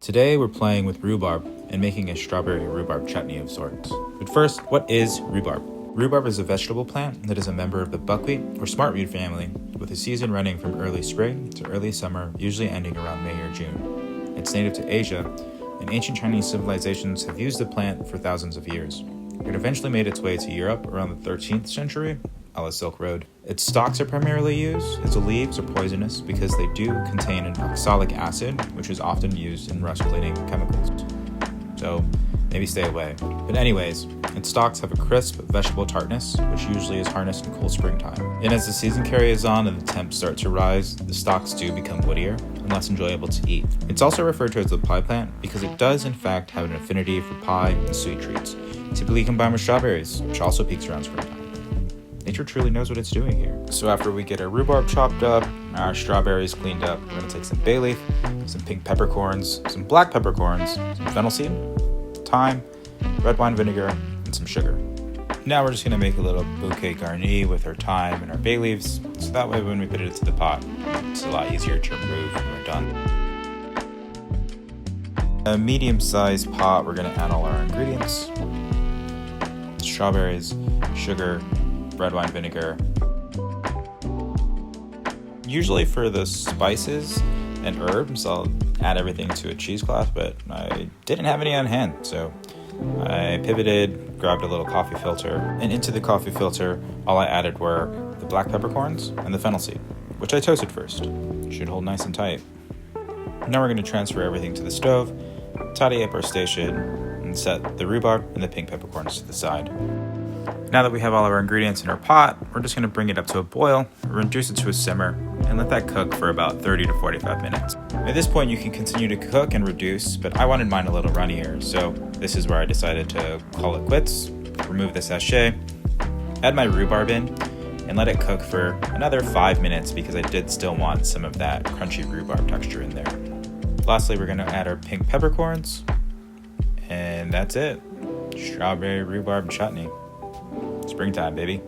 Today we're playing with rhubarb and making a strawberry rhubarb chutney of sorts. But first, what is rhubarb? Rhubarb is a vegetable plant that is a member of the buckwheat or smartweed family, with a season running from early spring to early summer, usually ending around May or June. It's native to Asia, and ancient Chinese civilizations have used the plant for thousands of years. It eventually made its way to Europe around the 13th century, a la Silk Road. Its stalks are primarily used. Its leaves are poisonous because they do contain an oxalic acid, which is often used in rust cleaning chemicals. So maybe stay away. But anyways, its stalks have a crisp vegetable tartness, which usually is harnessed in cool springtime. And as the season carries on and the temps start to rise, the stalks do become woodier and less enjoyable to eat. It's also referred to as the pie plant because it does in fact have an affinity for pie and sweet treats, typically combined with strawberries, which also peaks around springtime. Nature truly knows what it's doing here. So after we get our rhubarb chopped up, our strawberries cleaned up, we're gonna take some bay leaf, some pink peppercorns, some black peppercorns, some fennel seed, thyme, red wine vinegar, and some sugar. Now we're just gonna make a little bouquet garni with our thyme and our bay leaves, so that way when we put it into the pot, it's a lot easier to remove when we're done. A medium-sized pot, we're gonna add all our ingredients. Strawberries, sugar, red wine vinegar. Usually for the spices and herbs, I'll add everything to a cheesecloth, but I didn't have any on hand, so I pivoted, grabbed a little coffee filter, and into the coffee filter, all I added were the black peppercorns and the fennel seed, which I toasted first. Should hold nice and tight. Now we're going to transfer everything to the stove, tidy up our station, and set the rhubarb and the pink peppercorns to the side. Now that we have all of our ingredients in our pot, we're just going to bring it up to a boil, reduce it to a simmer, and let that cook for about 30 to 45 minutes. At this point, you can continue to cook and reduce, but I wanted mine a little runnier, so this is where I decided to call it quits, remove the sachet, add my rhubarb in, and let it cook for another 5 minutes because I did still want some of that crunchy rhubarb texture in there. Lastly, we're going to add our pink peppercorns, and that's it. Strawberry rhubarb chutney. Springtime, baby.